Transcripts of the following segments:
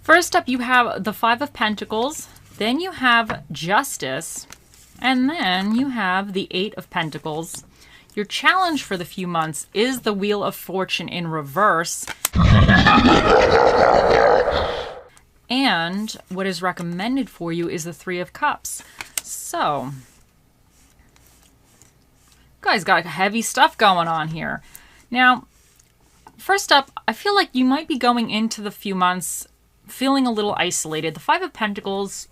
First up, you have the Five of Pentacles, then you have Justice, and then you have the Eight of Pentacles. Your challenge for the few months is the Wheel of Fortune in reverse. And what is recommended for you is the Three of Cups. So, guys got heavy stuff going on here. Now, first up, I feel like you might be going into the few months feeling a little isolated. The Five of Pentacles,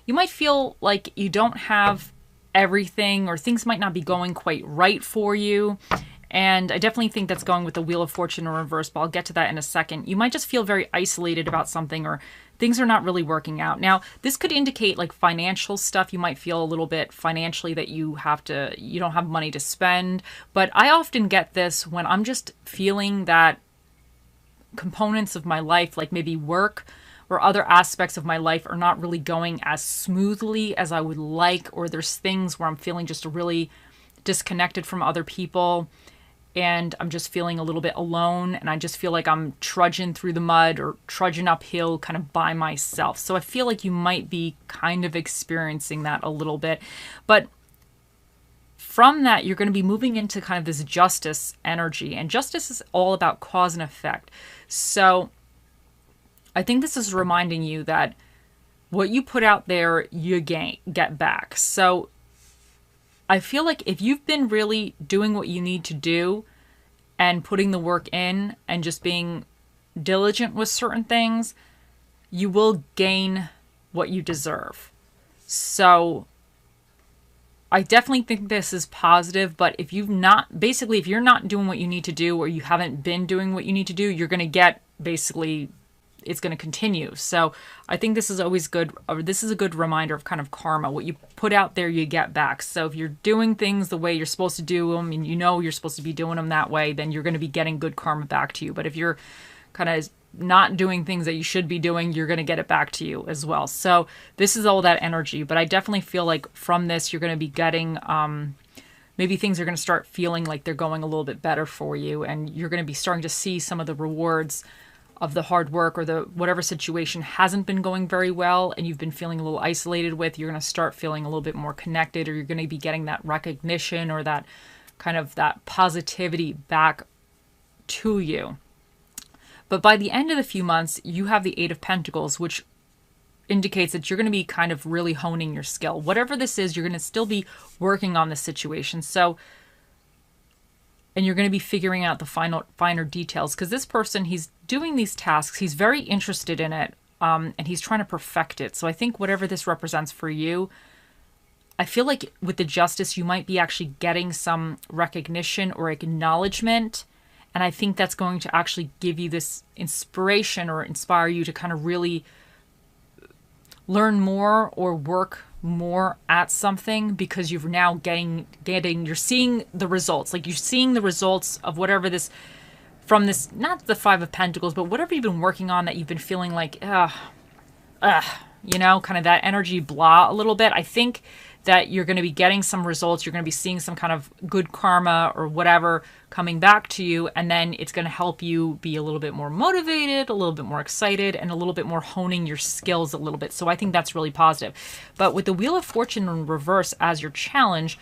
you might feel like you don't have everything, or things might not be going quite right for you. And I definitely think that's going with the Wheel of Fortune in reverse, but I'll get to that in a second. You might just feel very isolated about something, or things are not really working out. Now, this could indicate like financial stuff. You might feel a little bit financially that you don't have money to spend. But I often get this when I'm just feeling that components of my life, like maybe work or other aspects of my life, are not really going as smoothly as I would like, or there's things where I'm feeling just really disconnected from other people, and I'm just feeling a little bit alone, and I just feel like I'm trudging through the mud or trudging uphill kind of by myself. So I feel like you might be kind of experiencing that a little bit. But from that, you're going to be moving into kind of this justice energy, and justice is all about cause and effect. So I think this is reminding you that what you put out there, you get back. So I feel like if you've been really doing what you need to do and putting the work in and just being diligent with certain things, you will gain what you deserve. So I definitely think this is positive, but if you're not doing what you need to do, or you haven't been doing what you need to do, you're going to get basically, it's going to continue. So I think this is always good, or this is a good reminder of kind of karma. What you put out there, you get back. So if you're doing things the way you're supposed to do them, and you know you're supposed to be doing them that way, then you're going to be getting good karma back to you. But if you're kind of not doing things that you should be doing, you're going to get it back to you as well. So this is all that energy. But I definitely feel like from this, you're going to be getting, maybe things are going to start feeling like they're going a little bit better for you. And you're going to be starting to see some of the rewards of the hard work, or the whatever situation hasn't been going very well and you've been feeling a little isolated with. You're going to start feeling a little bit more connected, or you're going to be getting that recognition or that kind of that positivity back to you. But by the end of the few months, you have the Eight of Pentacles, which indicates that you're going to be kind of really honing your skill. Whatever this is, you're going to still be working on the situation. And you're going to be figuring out the finer details, because this person, he's doing these tasks. He's very interested in it, and he's trying to perfect it. So I think whatever this represents for you, I feel like with the Justice, you might be actually getting some recognition or acknowledgement. And I think that's going to actually give you this inspiration, or inspire you to kind of really learn more or work more at something, because you're now you're seeing the results. Like, you're seeing the results of whatever this, from this, not the Five of Pentacles, but whatever you've been working on that you've been feeling like, kind of that energy blah a little bit. I think that you're going to be getting some results. You're going to be seeing some kind of good karma or whatever coming back to you. And then it's going to help you be a little bit more motivated, a little bit more excited, and a little bit more honing your skills a little bit. So I think that's really positive. But with the Wheel of Fortune in reverse as your challenge,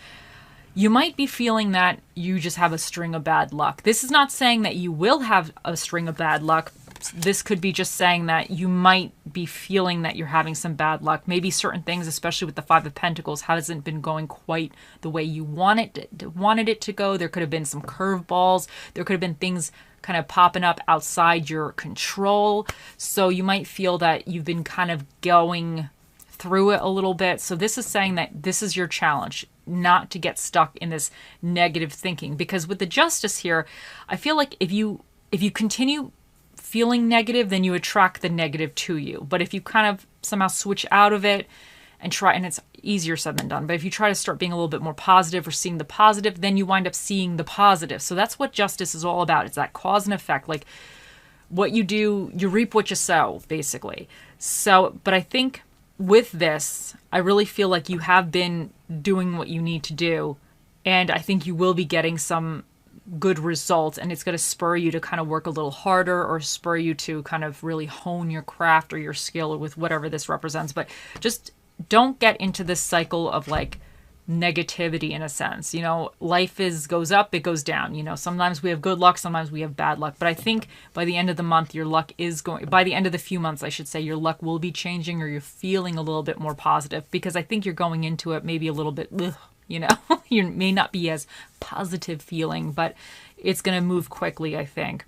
you might be feeling that you just have a string of bad luck. This is not saying that you will have a string of bad luck. This could be just saying that you might be feeling that you're having some bad luck. Maybe certain things, especially with the Five of Pentacles, hasn't been going quite the way you wanted it to go. There could have been some curveballs. There could have been things kind of popping up outside your control. So you might feel that you've been kind of going through it a little bit. So this is saying that this is your challenge, not to get stuck in this negative thinking. Because with the Justice here, I feel like if you continue feeling negative, then you attract the negative to you. But if you kind of somehow switch out of it and try, and it's easier said than done, but if you try to start being a little bit more positive or seeing the positive, then you wind up seeing the positive. So that's what Justice is all about. It's that cause and effect. Like, what you do, you reap what you sow, basically. So, but I think with this, I really feel like you have been doing what you need to do. And I think you will be getting some good results, and it's going to spur you to kind of work a little harder or spur you to kind of really hone your craft or your skill with whatever this represents. But just don't get into this cycle of like negativity in a sense. You know, life goes up, it goes down. You know, sometimes we have good luck, sometimes we have bad luck. But I think by the end of the month, your luck is going, by the end of the few months, I should say, your luck will be changing, or you're feeling a little bit more positive, because I think you're going into it maybe a little bit, you know, you may not be as positive feeling, but it's going to move quickly, I think.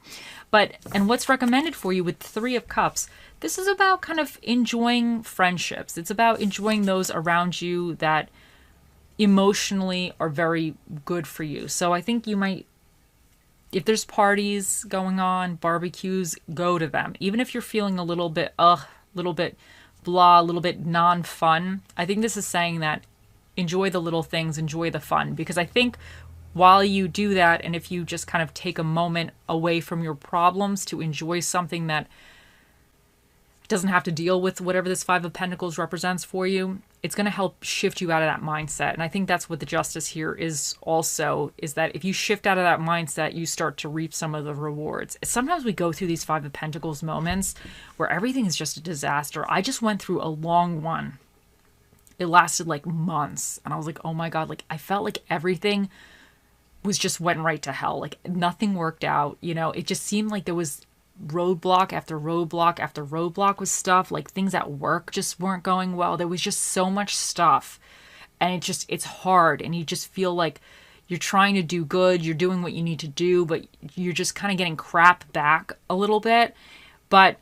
And what's recommended for you with Three of Cups, this is about kind of enjoying friendships. It's about enjoying those around you that emotionally are very good for you. So I think you might, if there's parties going on, barbecues, go to them. Even if you're feeling a little bit, a little bit blah, a little bit non-fun, I think this is saying that enjoy the little things, enjoy the fun. Because I think while you do that, and if you just kind of take a moment away from your problems to enjoy something that doesn't have to deal with whatever this Five of Pentacles represents for you, it's going to help shift you out of that mindset. And I think that's what the Justice here is also, is that if you shift out of that mindset, you start to reap some of the rewards. Sometimes we go through these Five of Pentacles moments where everything is just a disaster. I just went through a long one. It lasted like months. And I was like, oh my God, like I felt like everything was just went right to hell. Like nothing worked out. You know, it just seemed like there was roadblock after roadblock after roadblock with stuff. Like things at work just weren't going well. There was just so much stuff, and it's hard, and you just feel like you're trying to do good, you're doing what you need to do, but you're just kind of getting crap back a little bit. But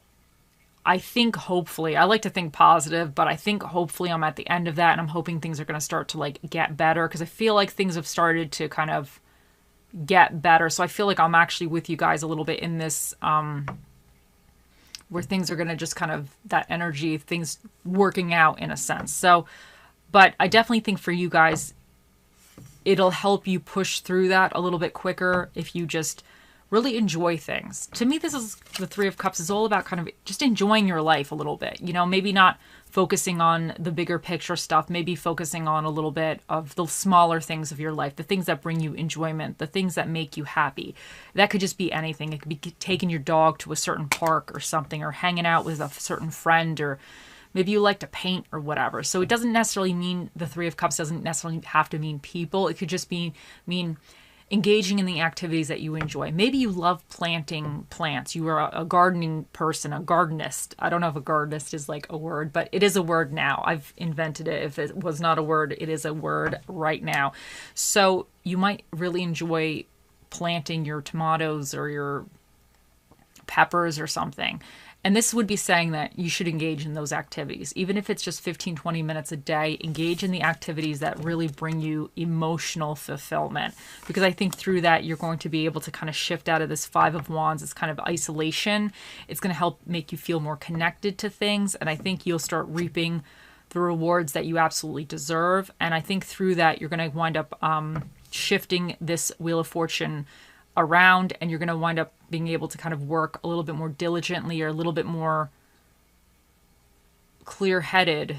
I think hopefully, I like to think positive, but I think hopefully I'm at the end of that, and I'm hoping things are going to start to like get better, because I feel like things have started to kind of get better. So I feel like I'm actually with you guys a little bit in this, where things are going to just kind of, that energy, things working out in a sense. So, but I definitely think for you guys, it'll help you push through that a little bit quicker if you just really enjoy things. To me, this is the Three of Cups is all about kind of just enjoying your life a little bit. You know, maybe not focusing on the bigger picture stuff, maybe focusing on a little bit of the smaller things of your life, the things that bring you enjoyment, the things that make you happy. That could just be anything. It could be taking your dog to a certain park or something, or hanging out with a certain friend, or maybe you like to paint or whatever. So it doesn't necessarily mean, the Three of Cups doesn't necessarily have to mean people. It could just mean engaging in the activities that you enjoy. Maybe you love planting plants. You are a gardening person, a gardenist. I don't know if a gardenist is like a word, but it is a word now. I've invented it. If it was not a word, it is a word right now. So you might really enjoy planting your tomatoes or your peppers or something. And this would be saying that you should engage in those activities. Even if it's just 15-20 minutes a day, engage in the activities that really bring you emotional fulfillment. Because I think through that, you're going to be able to kind of shift out of this Five of Wands, this kind of isolation. It's going to help make you feel more connected to things. And I think you'll start reaping the rewards that you absolutely deserve. And I think through that, you're going to wind up shifting this Wheel of Fortune around, and you're going to wind up being able to kind of work a little bit more diligently, or a little bit more clear-headed,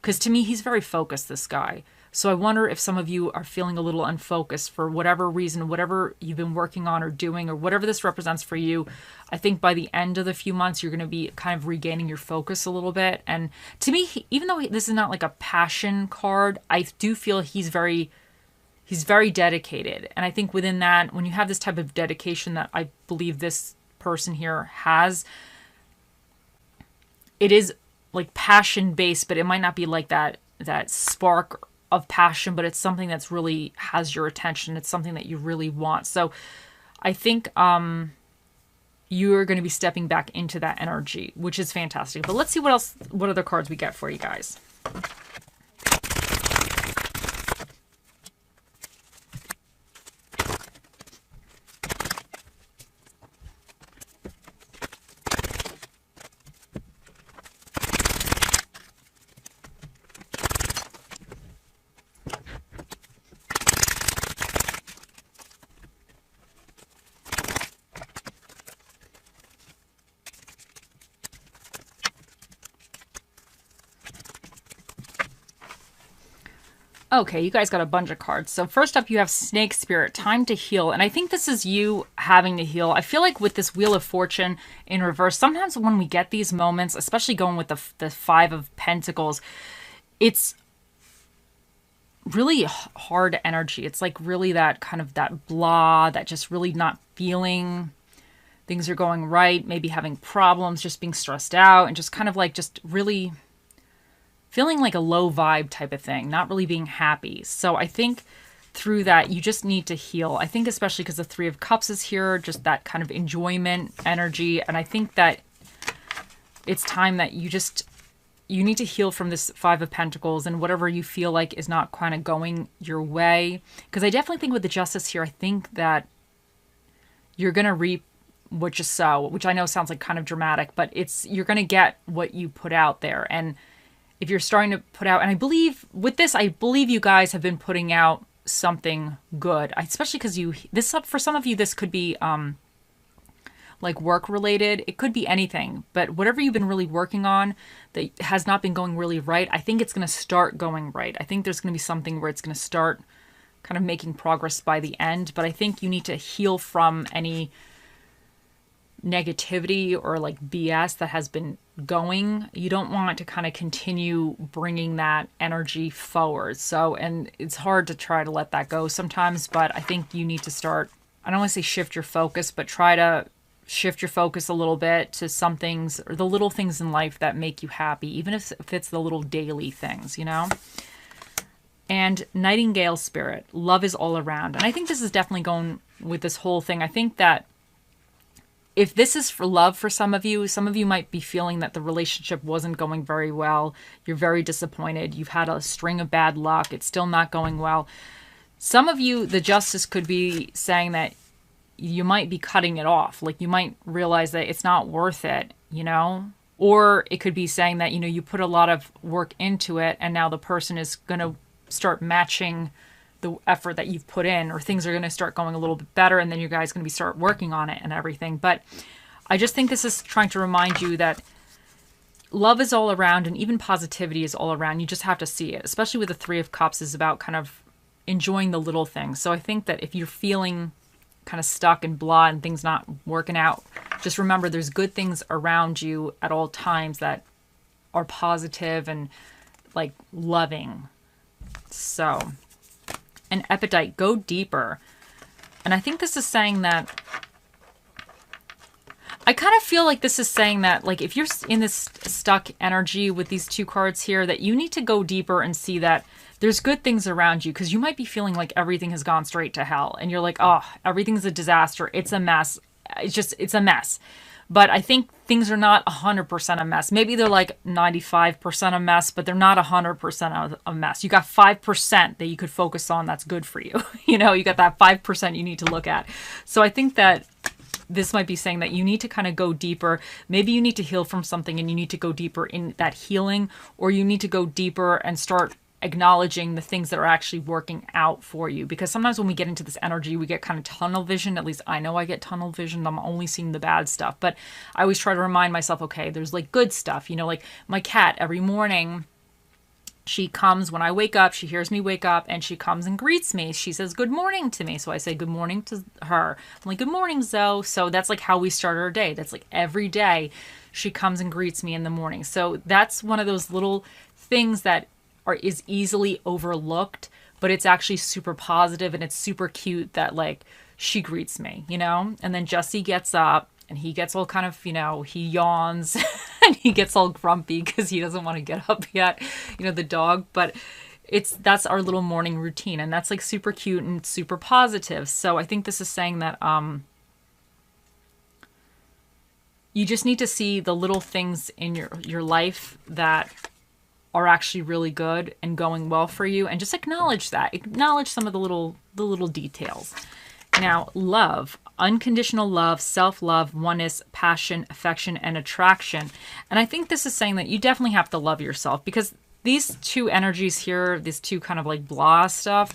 because to me he's very focused, this guy. So I wonder if some of you are feeling a little unfocused for whatever reason, whatever you've been working on or doing, or whatever this represents for you. I think by the end of the few months, you're going to be kind of regaining your focus a little bit. And to me, even though this is not like a passion card, I do feel he's very dedicated. And I think within that, when you have this type of dedication that I believe this person here has, it is like passion based, but it might not be like that spark of passion, but it's something that's really has your attention. It's something that you really want. So I think you're going to be stepping back into that energy, which is fantastic. But let's see what other cards we get for you guys. Okay, you guys got a bunch of cards. So first up, you have Snake Spirit, time to heal. And I think this is you having to heal. I feel like with this Wheel of Fortune in reverse, sometimes when we get these moments, especially going with the Five of Pentacles, it's really hard energy. It's like really that kind of that blah, that just really not feeling things are going right, maybe having problems, just being stressed out, and just kind of like just really feeling like a low vibe type of thing, not really being happy. So I think through that, you just need to heal. I think especially because the Three of Cups is here, just that kind of enjoyment energy. And I think that it's time that you need to heal from this Five of Pentacles and whatever you feel like is not kind of going your way. Because I definitely think with the Justice here, I think that you're going to reap what you sow, which I know sounds like kind of dramatic, but you're going to get what you put out there. And if you're starting to put out, and I believe with this, I believe you guys have been putting out something good, especially because for some of you, this could be like work related. It could be anything, but whatever you've been really working on that has not been going really right, I think it's going to start going right. I think there's going to be something where it's going to start kind of making progress by the end, but I think you need to heal from any negativity or like BS that has been going. You don't want to kind of continue bringing that energy forward. So, and it's hard to try to let that go sometimes, but I think you need to start, I don't want to say shift your focus, but try to shift your focus a little bit to some things or the little things in life that make you happy, even if it's the little daily things, you know? And Nightingale Spirit, love is all around. And I think this is definitely going with this whole thing. I think that if this is for love for some of you might be feeling that the relationship wasn't going very well. You're very disappointed. You've had a string of bad luck. It's still not going well. Some of you, the Justice could be saying that you might be cutting it off. Like you might realize that it's not worth it, you know? Or it could be saying that, you know, you put a lot of work into it and now the person is going to start matching the effort that you've put in, or things are going to start going a little bit better and then you guys going to start working on it and everything. But I just think this is trying to remind you that love is all around and even positivity is all around. You just have to see it, especially with the Three of Cups is about kind of enjoying the little things. So I think that if you're feeling kind of stuck and blah and things not working out, just remember there's good things around you at all times that are positive and like loving. So, an Epidite, go deeper. And I think this is saying that, I kind of feel like this is saying that, like, if you're in this stuck energy with these two cards here, that you need to go deeper and see that there's good things around you, because you might be feeling like everything has gone straight to hell and you're like, oh, everything's a disaster. It's a mess. It's a mess. But I think things are not 100% a mess. Maybe they're like 95% a mess, but they're not 100% a mess. You got 5% that you could focus on that's good for you. You know, you got that 5% you need to look at. So I think that this might be saying that you need to kind of go deeper. Maybe you need to heal from something and you need to go deeper in that healing, or you need to go deeper and start acknowledging the things that are actually working out for you. Because sometimes when we get into this energy, we get kind of tunnel vision. At least I know I get tunnel vision. I'm only seeing the bad stuff. But I always try to remind myself, okay, there's like good stuff. You know, like my cat every morning, she comes when I wake up, she hears me wake up and she comes and greets me. She says good morning to me. So I say good morning to her. I'm like, good morning, Zoe. So that's like how we start our day. That's like every day she comes and greets me in the morning. So that's one of those little things that is easily overlooked, but it's actually super positive and it's super cute that like she greets me, you know? And then Jesse gets up and he gets all kind of, you know, he yawns and he gets all grumpy because he doesn't want to get up yet, you know, the dog. But that's our little morning routine, and that's like super cute and super positive. So I think this is saying that you just need to see the little things in your life that are actually really good and going well for you, and just acknowledge that. Acknowledge some of the little details. Now, love, unconditional love, self-love, oneness, passion, affection, and attraction. And I think this is saying that you definitely have to love yourself, because these two energies here, these two kind of like blah stuff,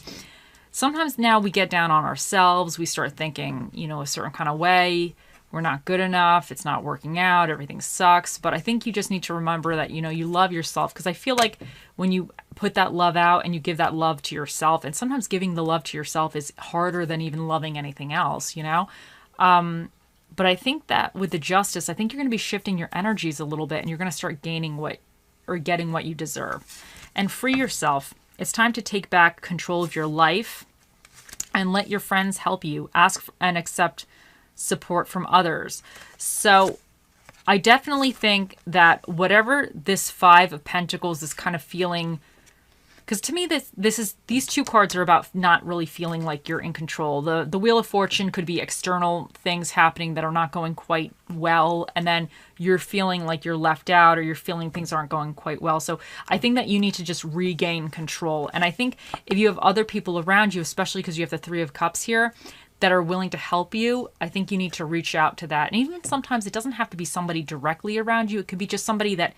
sometimes now we get down on ourselves. We start thinking, you know, a certain kind of way. we're not good enough, it's not working out, everything sucks. But I think you just need to remember that, you know, you love yourself, because I feel like when you put that love out and you give that love to yourself, and sometimes giving the love to yourself is harder than even loving anything else, you know? But I think that with the justice, I think you're going to be shifting your energies a little bit, and you're going to start gaining getting what you deserve. And free yourself. It's time to take back control of your life and let your friends help you. Ask and accept support from others. So I definitely think that whatever this Five of Pentacles is kind of feeling, because to me these two cards are about not really feeling like you're in control. The Wheel of Fortune could be external things happening that are not going quite well, and then you're feeling like you're left out, or you're feeling things aren't going quite well. So I think that you need to just regain control. And I think if you have other people around you, especially because you have the Three of Cups here, that are willing to help you, I think you need to reach out to that. And even sometimes it doesn't have to be somebody directly around you. It could be just somebody that,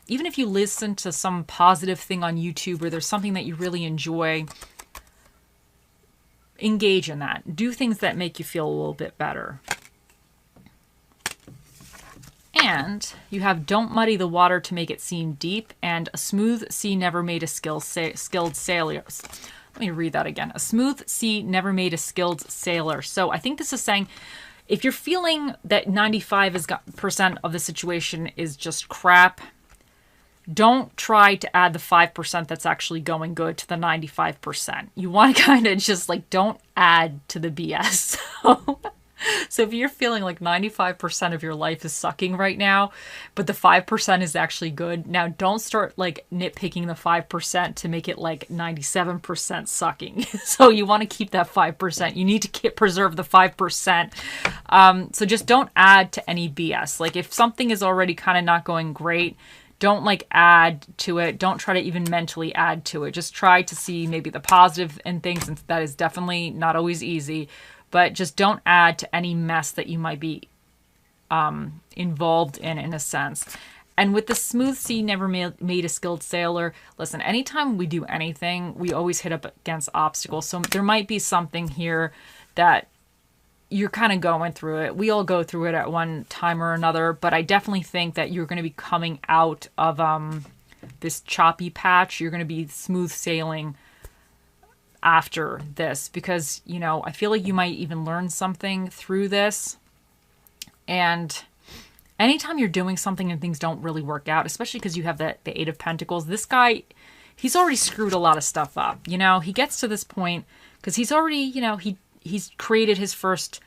even if you listen to some positive thing on YouTube, or there's something that you really enjoy, engage in that. Do things that make you feel a little bit better. And you have don't muddy the water to make it seem deep, and a smooth sea never made a skilled sailor. Let me read that again. A smooth sea never made a skilled sailor. So I think this is saying, if you're feeling that 95% of the situation is just crap, don't try to add the 5% that's actually going good to the 95%. You want to kind of just like, don't add to the BS. So if you're feeling like 95% of your life is sucking right now, but the 5% is actually good, now don't start like nitpicking the 5% to make it like 97% sucking. So you want to keep that 5%. You need to preserve the 5%. So just don't add to any BS. Like if something is already kind of not going great, don't like add to it. Don't try to even mentally add to it. Just try to see maybe the positive in things, and that is definitely not always easy. But just don't add to any mess that you might be involved in a sense. And with the smooth sea never made a skilled sailor, listen, anytime we do anything, we always hit up against obstacles. So there might be something here that you're kind of going through it. We all go through it at one time or another, but I definitely think that you're going to be coming out of this choppy patch. You're going to be smooth sailing after this, because, you know, I feel like you might even learn something through this. And anytime you're doing something and things don't really work out, especially because you have the Eight of Pentacles, this guy, he's already screwed a lot of stuff up. You know, he gets to this point because he's already, you know, he's created his first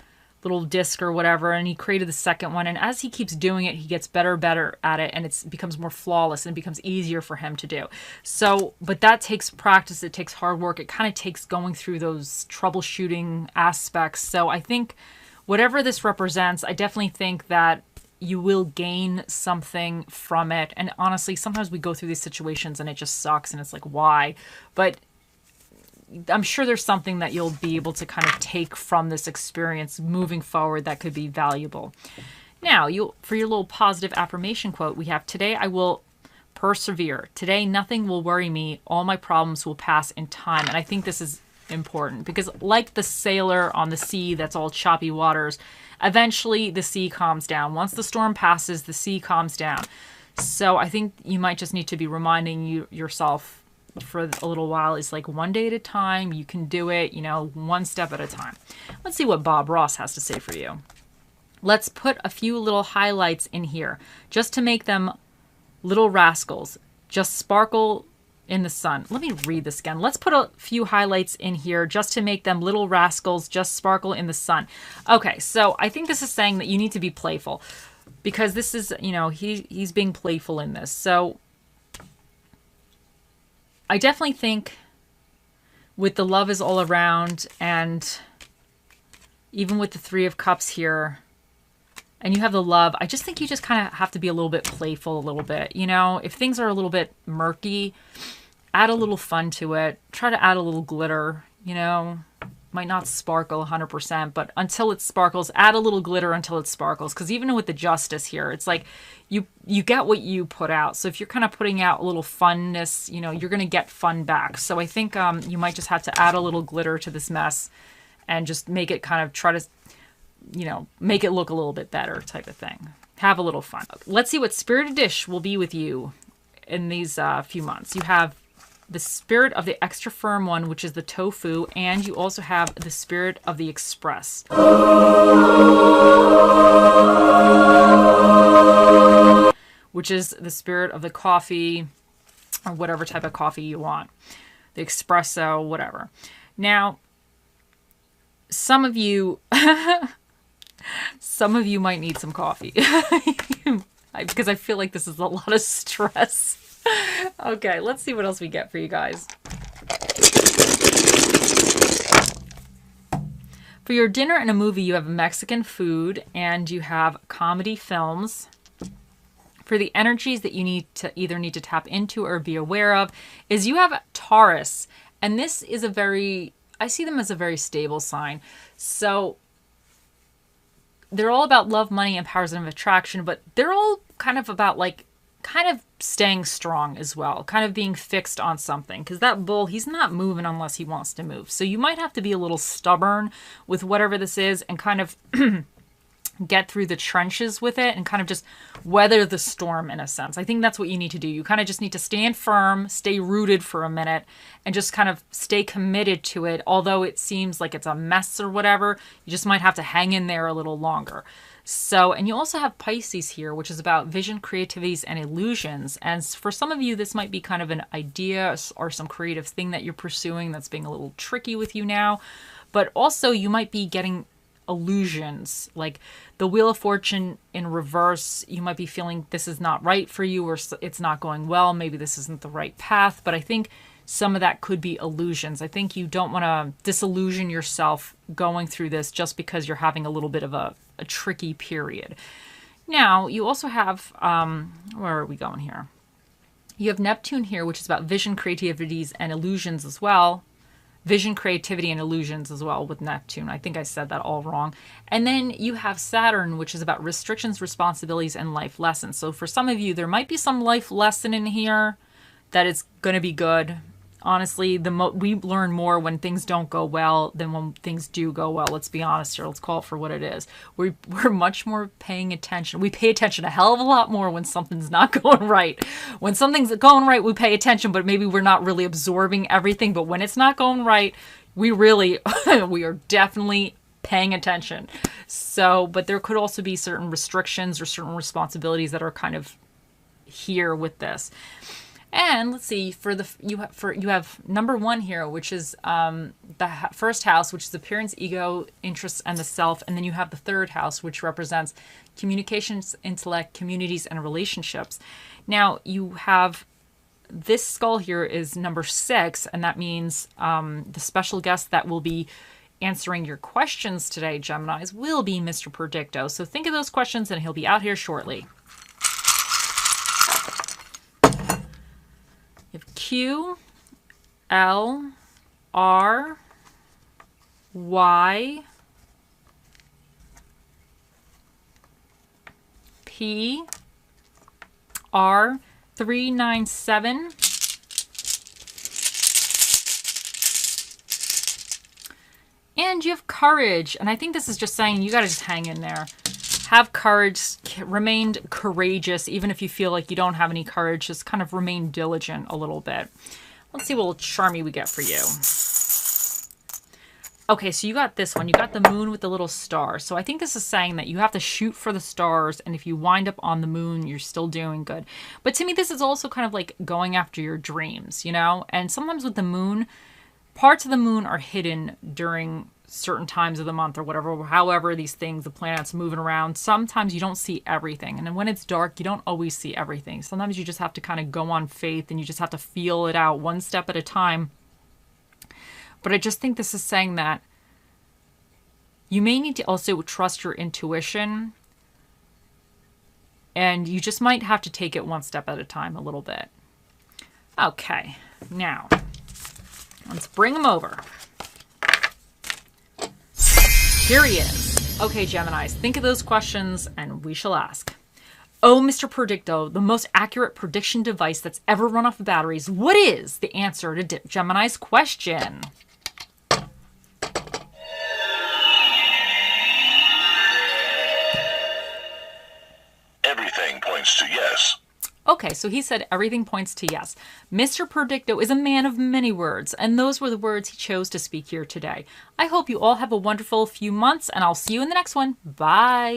little disc or whatever, and he created the second one, and as he keeps doing it, he gets better at it, and it becomes more flawless, and it becomes easier for him to do. So, but that takes practice, it takes hard work, it kind of takes going through those troubleshooting aspects. So I think whatever this represents, I definitely think that you will gain something from it. And honestly, sometimes we go through these situations and it just sucks, and it's like, why? But I'm sure there's something that you'll be able to kind of take from this experience moving forward that could be valuable. Now, for your little positive affirmation quote, we have, today I will persevere. Today, nothing will worry me. All my problems will pass in time. And I think this is important because, like the sailor on the sea that's all choppy waters, eventually the sea calms down. Once the storm passes, the sea calms down. So I think you might just need to be reminding yourself for a little while, is like, one day at a time, you can do it, you know, one step at a time. Let's see what Bob Ross has to say for you. Let's put a few little highlights in here just to make them little rascals, just sparkle in the sun. Let me read this again. Let's put a few highlights in here just to make them little rascals, just sparkle in the sun. Okay, so I think this is saying that you need to be playful, because this is, you know, he's being playful in this. So I definitely think with the love is all around, and even with the Three of Cups here, and you have the love, I just think you just kind of have to be a little bit playful, a little bit. You know, if things are a little bit murky, add a little fun to it. Try to add a little glitter, you know. Might not sparkle 100%, but until it sparkles, add a little glitter until it sparkles. Because even with the Justice here, it's like you get what you put out. So if you're kind of putting out a little funness, you know, you're going to get fun back. So I think you might just have to add a little glitter to this mess and just make it kind of try to you know, make it look a little bit better type of thing. Have a little fun. Let's see what spirited dish will be with you in these few months. You have the spirit of the extra firm one, which is the tofu, and you also have the spirit of the express, which is the spirit of the coffee, or whatever type of coffee you want. The espresso, whatever. Now, some of you might need some coffee because I feel like this is a lot of stress. Okay, let's see what else we get for you guys. For your dinner and a movie, you have Mexican food and you have comedy films. For the energies that you need to tap into or be aware of is you have Taurus. And this is I see them as a very stable sign. So they're all about love, money, and powers of attraction, but they're all kind of about kind of staying strong as well, kind of being fixed on something. Because that bull, he's not moving unless he wants to move. So you might have to be a little stubborn with whatever this is and kind of get through the trenches with it and kind of just weather the storm in a sense. I think that's what you need to do. You kind of just need to stand firm, stay rooted for a minute, and just kind of stay committed to it. Although it seems like it's a mess or whatever, you just might have to hang in there a little longer. So, and you also have Pisces here, which is about vision, creativities, and illusions. And for some of you, this might be kind of an idea or some creative thing that you're pursuing that's being a little tricky with you now. But also you might be getting illusions, like the Wheel of Fortune in reverse. You might be feeling this is not right for you, or it's not going well. Maybe this isn't the right path. But I think some of that could be illusions. I think you don't want to disillusion yourself going through this just because you're having a little bit of a tricky period. Now, you also have, where are we going here? You have Neptune here, which is about vision, creativities, and illusions as well. Vision, creativity, and illusions as well with Neptune. I think I said that all wrong. And then you have Saturn, which is about restrictions, responsibilities, and life lessons. So for some of you, there might be some life lesson in here that is going to be good. Honestly, we learn more when things don't go well than when things do go well. Let's be honest here. Let's call it for what it is. We're much more paying attention. We pay attention a hell of a lot more when something's not going right. When something's going right, we pay attention, but maybe we're not really absorbing everything. But when it's not going right, we are definitely paying attention. So, but there could also be certain restrictions or certain responsibilities that are kind of here with this. And let's see, you have number 1 here, which is the first house, which is appearance, ego, interests, and the self. And then you have the third house, which represents communications, intellect, communities, and relationships. Now, you have this skull here is number 6, and that means the special guest that will be answering your questions today, Geminis, will be Mr. Predicto. So think of those questions, and he'll be out here shortly. You have Q, L, R, Y, P, R, 397, and you have courage. And I think this is just saying you got to just hang in there. Have courage, remain courageous, even if you feel like you don't have any courage, just kind of remain diligent a little bit. Let's see what little charmy we get for you. Okay, so you got this one. You got the moon with the little star. So I think this is saying that you have to shoot for the stars, and if you wind up on the moon, you're still doing good. But to me, this is also kind of like going after your dreams, you know? And sometimes with the moon, parts of the moon are hidden during certain times of the month or whatever, however these things, the planets moving around. Sometimes you don't see everything. And then when it's dark, you don't always see everything. Sometimes you just have to kind of go on faith and you just have to feel it out one step at a time. But I just think this is saying that you may need to also trust your intuition, and you just might have to take it one step at a time a little bit. Okay, now let's bring him over. Here he is. Okay, Geminis, think of those questions and we shall ask. Oh, Mr. Predicto, the most accurate prediction device that's ever run off of batteries. What is the answer to Gemini's question? points to yes. Okay, so he said everything points to yes. Mr. Predicto is a man of many words, and those were the words he chose to speak here today. I hope you all have a wonderful few months, and I'll see you in the next one. Bye.